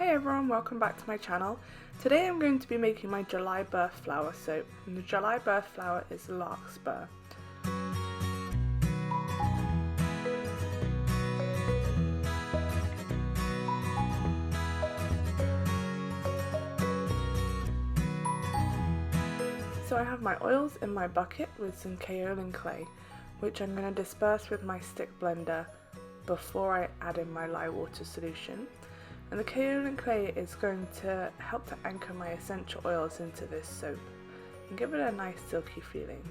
Hi everyone, welcome back to my channel. Today I'm going to be making my July birth flower soap, and the July birth flower is Larkspur. So I have my oils in my bucket with some kaolin clay, which I'm going to disperse with my stick blender before I add in my lye water solution. And the kaolin clay is going to help to anchor my essential oils into this soap and give it a nice silky feeling.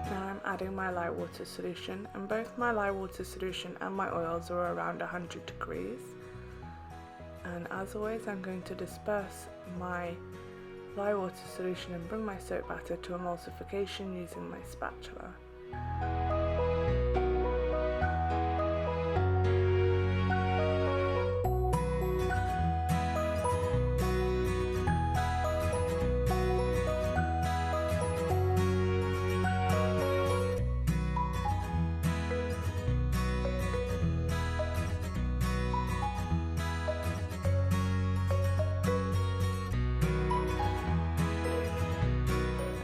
Now I'm adding my lye water solution, and both my lye water solution and my oils are around 100 degrees. And as always, I'm going to disperse my lye water solution and bring my soap batter to emulsification using my spatula.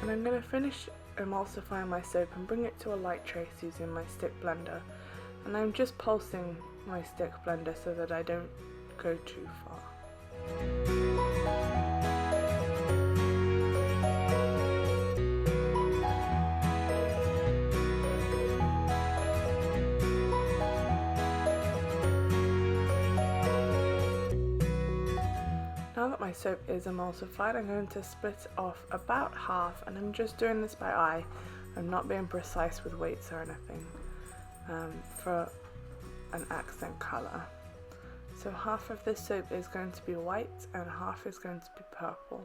I'm going to finish emulsifying my soap and bring it to a light trace using my stick blender, and I'm just pulsing my stick blender so that I don't go too far. Now that my soap is emulsified, I'm going to split off about half, and I'm just doing this by eye. I'm not being precise with weights or anything for an accent colour. So half of this soap is going to be white and half is going to be purple.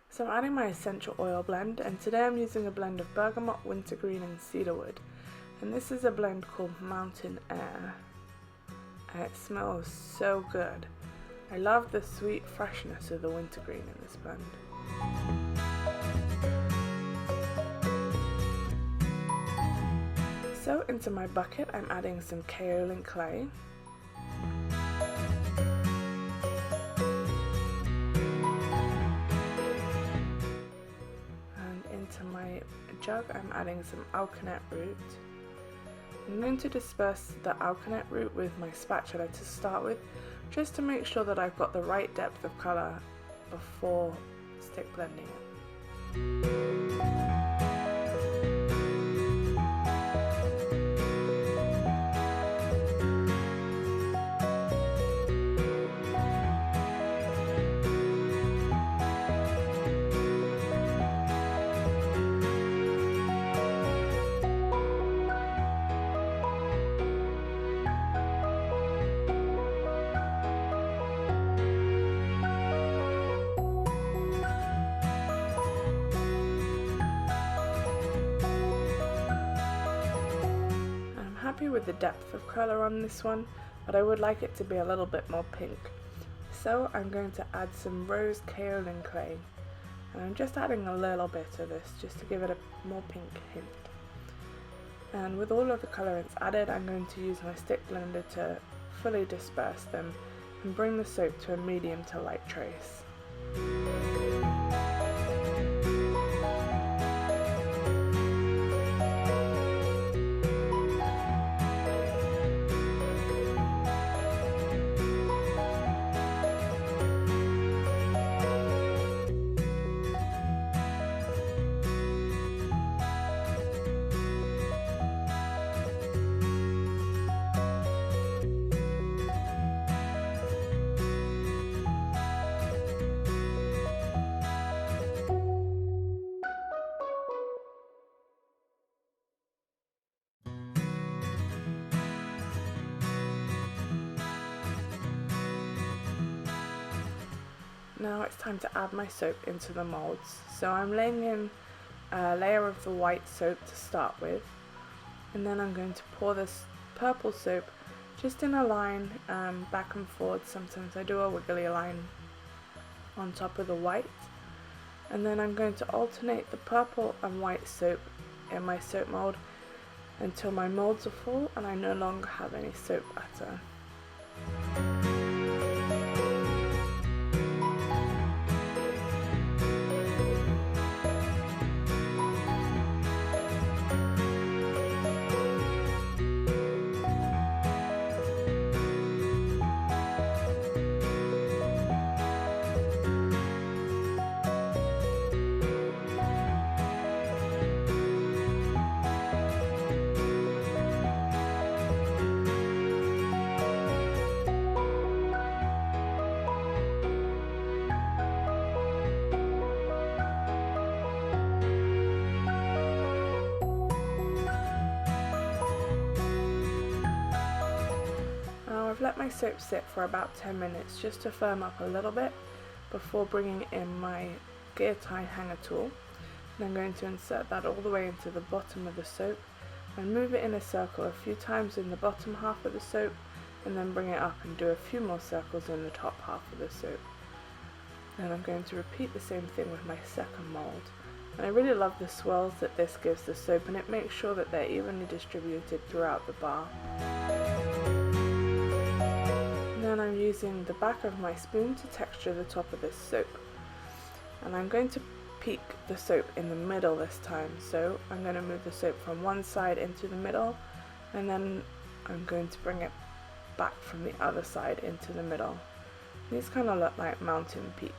So I'm adding my essential oil blend, and today I'm using a blend of Bergamot, Wintergreen and cedarwood, and this is a blend called Mountain Air. And it smells so good. I love the sweet freshness of the wintergreen in this blend. So into my bucket I'm adding some kaolin clay. And into my jug I'm adding some alkanet root. I'm going to disperse the alkanet root with my spatula to start with, just to make sure that I've got the right depth of colour before stick blending it. Happy with the depth of colour on this one, but I would like it to be a little bit more pink. So I'm going to add some rose kaolin clay, and I'm just adding a little bit of this just to give it a more pink hint. And with all of the colourants added, I'm going to use my stick blender to fully disperse them and bring the soap to a medium to light trace. Now it's time to add my soap into the moulds. So I'm laying in a layer of the white soap to start with, and then I'm going to pour this purple soap just in a line, back and forward. Sometimes I do a wiggly line on top of the white, and then I'm going to alternate the purple and white soap in my soap mold until my molds are full and I no longer have any soap batter. I've let my soap sit for about 10 minutes just to firm up a little bit before bringing in my gear tie hanger tool. And I'm going to insert that all the way into the bottom of the soap and move it in a circle a few times in the bottom half of the soap, and then bring it up and do a few more circles in the top half of the soap. And I'm going to repeat the same thing with my second mold. And I really love the swirls that this gives the soap, and it makes sure that they're evenly distributed throughout the bar. Then I'm using the back of my spoon to texture the top of this soap, and I'm going to peak the soap in the middle this time. So I'm going to move the soap from one side into the middle, and then I'm going to bring it back from the other side into the middle. These kind of look like mountain peaks.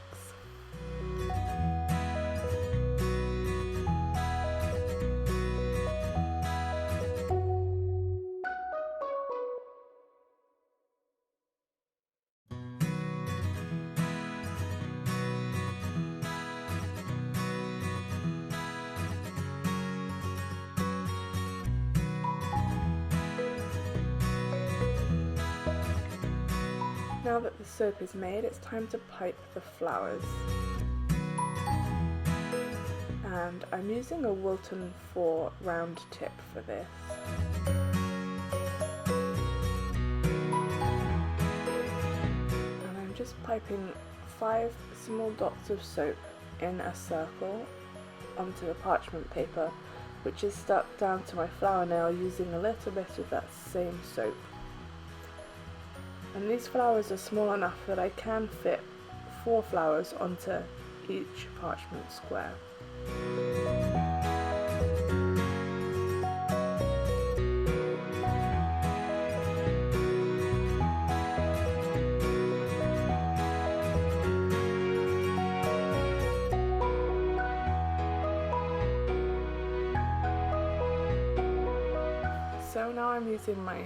Now that the soap is made, it's time to pipe the flowers. And I'm using a Wilton 4 round tip for this. And I'm just piping 5 small dots of soap in a circle onto the parchment paper, which is stuck down to my flower nail using a little bit of that same soap. And these flowers are small enough that I can fit 4 flowers onto each parchment square. So now I'm using my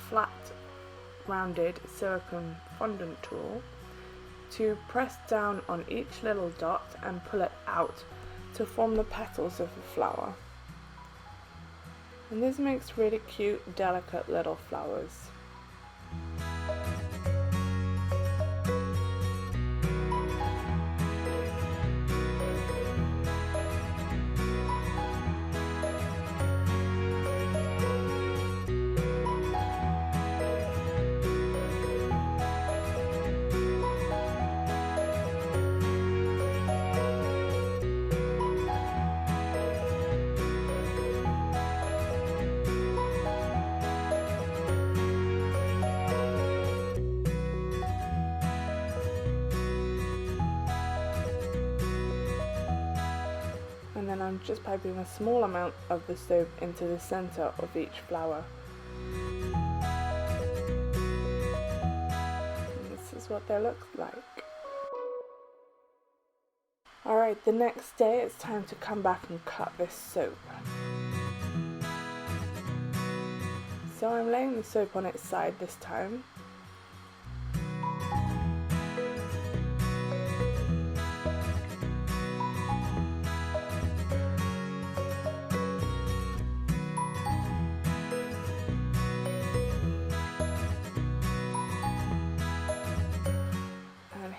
flat rounded silicone fondant tool to press down on each little dot and pull it out to form the petals of the flower. And this makes really cute, delicate little flowers. And then I'm just piping a small amount of the soap into the center of each flower. And this is what they look like. Alright, the next day it's time to come back and cut this soap. So I'm laying the soap on its side this time.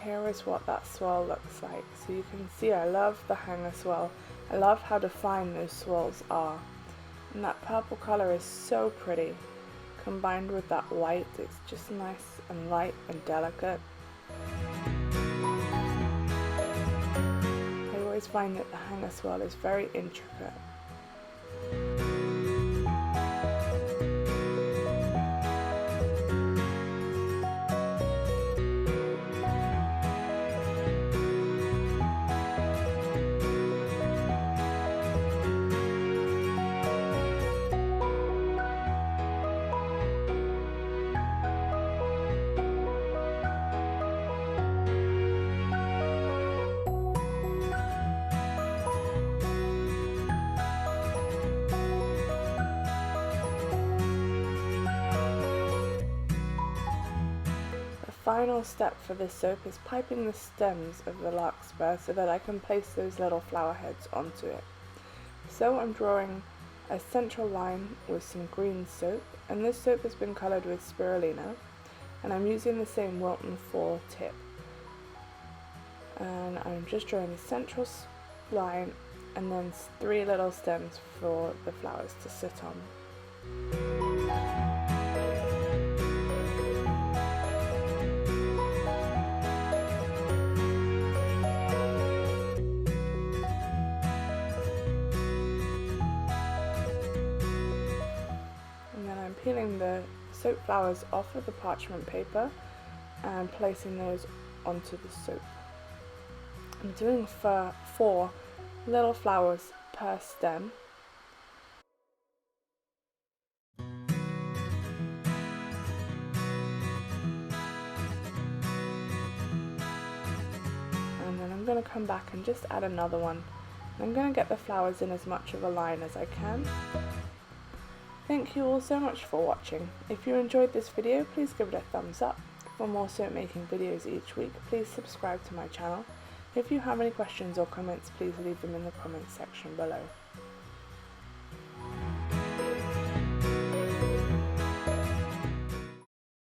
Here is what that swirl looks like. So you can see I love the hanger swirl. I love how defined those swirls are. And that purple colour is so pretty. Combined with that white, it's just nice and light and delicate. I always find that the hanger swirl is very intricate. The final step for this soap is piping the stems of the larkspur so that I can place those little flower heads onto it. So I'm drawing a central line with some green soap, and this soap has been coloured with spirulina, and I'm using the same Wilton 4 tip. And I'm just drawing a central line and then 3 little stems for the flowers to sit on. Peeling the soap flowers off of the parchment paper and placing those onto the soap. I'm doing 4 little flowers per stem. And then I'm going to come back and just add another one. I'm going to get the flowers in as much of a line as I can. Thank you all so much for watching. If you enjoyed this video, please give it a thumbs up. For more soap making videos each week, please subscribe to my channel. If you have any questions or comments, please leave them in the comments section below.